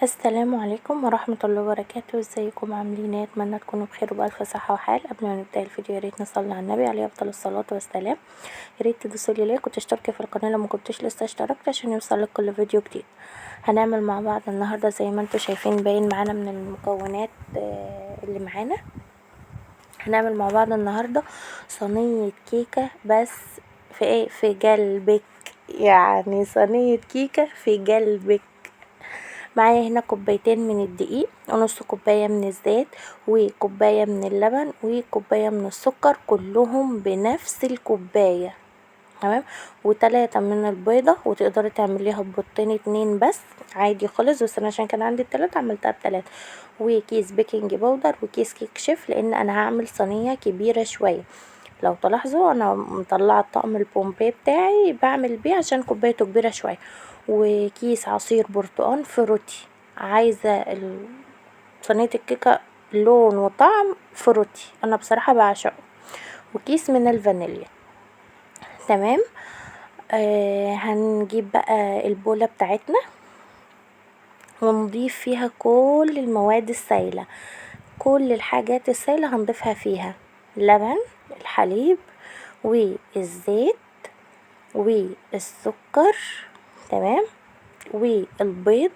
السلام عليكم ورحمة الله وبركاته. ازيكم عاملين ايه؟ اتمنى تكونوا بخير وبألف صحة وحال. قبل ما نبدأ الفيديو ياريت نصلي على النبي عليه افضل الصلاة والسلام. ياريت تدوسولي لايك وتشتركي في القناة لو مكنتش لسه اشتركت عشان يوصلك كل فيديو جديد. هنعمل مع بعض النهاردة زي ما انتوا شايفين باين معانا من المكونات اللي معانا. هنعمل مع بعض النهاردة صينية كيكة بس في ايه؟ في قلبك، يعني صينية كيكة في قلبك. معايا هنا كوبايتين من الدقيق ونص كوباية من الزيت وكوباية من اللبن وكوباية من السكر، كلهم بنفس الكوباية. تمام. و3 من البيضة، وتقدري تعمليها ببيضتين 2 بس عادي خالص، بس انا عشان كان عندي 3 عملتها ب3. وكيس بيكنج باودر وكيس كيك شيف، لان انا هعمل صينية كبيرة شوية. لو تلاحظوا انا مطلعه الطقم البومبي بتاعي بعمل بيه عشان كوبايته كبيره شويه. وكيس عصير برتقان فروتي، عايزه صينيه الكيكه لون وطعم فروتي، انا بصراحه بعشقه. وكيس من الفانيليا. تمام. هنجيب بقى البوله بتاعتنا ونضيف فيها كل المواد السائله، كل الحاجات السائله هنضيفها فيها: لبن، الحليب، والزيت، والسكر. تمام. والبيض.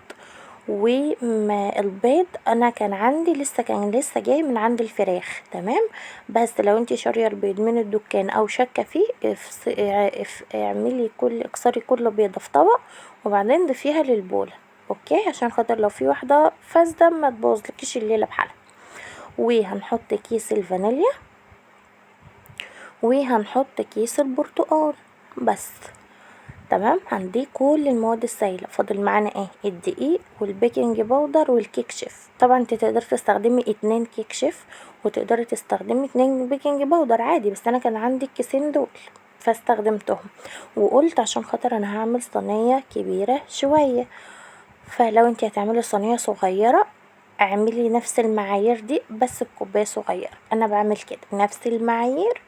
وما البيض انا كان عندي لسه جاي من عند الفراخ. تمام. بس لو انتي شاريه البيض من الدكان او شاكه فيه اعملي اكسري كل بيضه في طبق وبعدين ضيفيها للبوله. اوكي، عشان خاطر لو في واحده فاسده ما تبوظلكيش الليله بحالها. وهنحط كيس الفانيليا وهنحط كيس البرتقال بس. تمام. هنضيف كل المواد السائله. فاضل معانا ايه؟ الدقيق والبيكنج باودر والكيك شيف. طبعا انت تقدري تستخدمي 2 كيك شيف وتقدري تستخدمي 2 بيكنج باودر عادي، بس انا كان عندي الكيسين دول فاستخدمتهم. وقلت عشان خاطر انا هعمل صينيه كبيره شويه، فلو انت هتعملي صينيه صغيره اعملي نفس المعايير دي بس بكوبايه صغيره. انا بعمل كده نفس المعايير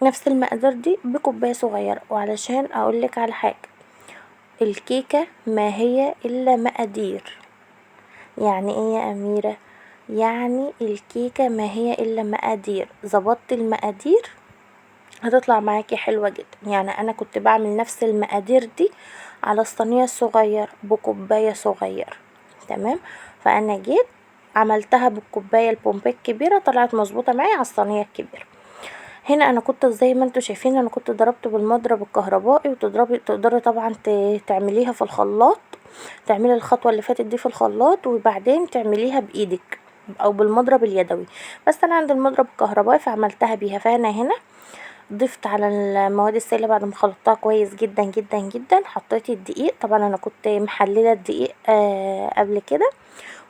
نفس المقدار دي بكوباية صغيرة. وعلشان اقولك على حاجة، الكيكة ما هي الا مقادير. يعني ايه يا اميرة؟ يعني الكيكة ما هي الا مقادير، ظبطت المقادير هتطلع معاكي حلوة جدا. يعني انا كنت بعمل نفس المقادير دي على الصينية الصغيرة بكوباية صغيرة. تمام. فانا جيت عملتها بالكوباية البومبي الكبيرة، طلعت مظبوطة معايا على الصينية الكبيرة. هنا انا كنت زي ما انتوا شايفين انا كنت ضربت بالمضرب الكهربائي، تقدري طبعا تعمليها في الخلاط، تعملي الخطوة اللي فاتت دي في الخلاط وبعدين تعمليها بايدك او بالمضرب اليدوي. بس انا عندي المضرب الكهربائي فعملتها بيها. فانا هنا ضفت على المواد السائله بعد ما خلطتها كويس جدا جدا جدا، حطيت الدقيق. طبعا انا كنت محلله الدقيق قبل كده،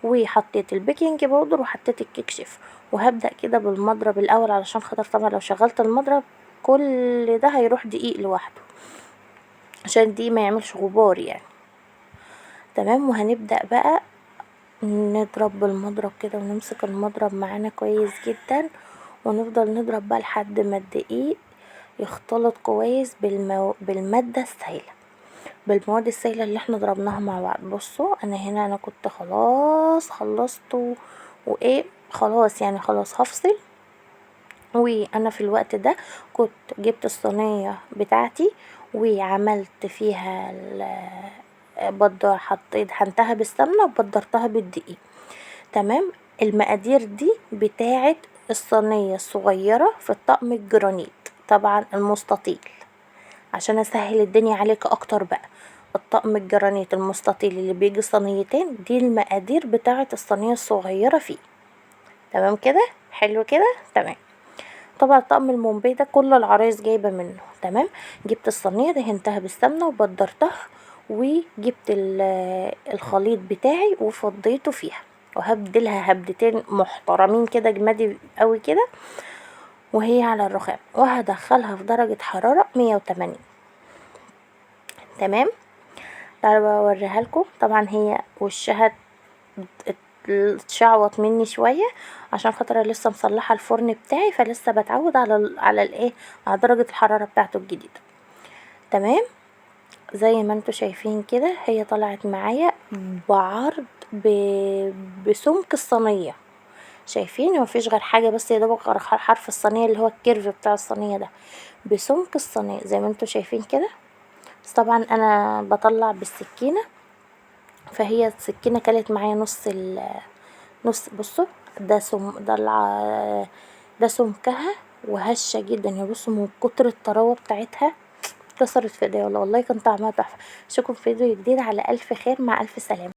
وحطيت البيكنج باودر وحطيت الكيك شيف. وهبدأ كده بالمضرب الاول علشان خاطر طبعا لو شغلت المضرب كل ده هيروح دقيق لوحده عشان دي ما يعملش غبار يعني. تمام. وهنبدأ بقى نضرب بالمضرب كده ونمسك المضرب معانا كويس جدا، ونفضل نضرب بقى لحد ما الدقيق يختلط كويس بالمادة السائلة، بالمواد السائلة اللي احنا ضربناها مع بعض. بصوا انا هنا انا كنت خلاص خلصت وايه خلاص يعني خلاص هفصل. وانا في الوقت ده كنت جبت الصينية بتاعتي وعملت فيها حطيت دهنتها بالسمنة وبدرتها بالدقيق. تمام. المقادير دي بتاعت الصينية الصغيرة في الطقم الجرانيت، طبعا المستطيل عشان اسهل الدنيا عليك اكتر بقى. الطقم الجرانيت المستطيل اللي بيجي صينيتين، دي المقادير بتاعة الصينية الصغيرة فيه. تمام كده، حلو كده. تمام. طبعا الطقم المومبي ده كل العرايس جايبة منه. تمام. جبت الصينية دهنتها بالسمنة وبدرتها وجبت الخليط بتاعي وفضيته فيها، وهبدلها هبدتين محترمين كده جمادي قوي كده وهي على الرخام، وهدخلها في درجة حرارة 180. تمام. تعالوا بقى اوريها لكم. طبعا هي وشها اتشعوط مني شويه عشان خاطر لسه مصلحه الفرن بتاعي، فلسه بتعود على الايه، على درجه الحراره بتاعته الجديده. تمام. زي ما انتوا شايفين كده هي طلعت معايا بعرض بسمك الصينية. شايفين مفيش غير حاجة بس يا دوبك غير حرف الصينية اللي هو الكيرف بتاع الصينية ده بسمك الصينية زي ما انتوا شايفين كده. بس طبعا انا بطلع بالسكينة، فهي السكينة كلت معايا نص. بصوا ده ده سمكها وهشة جدا يا بصوا من كتر الطراوة بتاعتها كسرت في ايديا والله كان طعمها تحفة. اشوفكم في فيديو جديد على الف خير مع الف سلامة.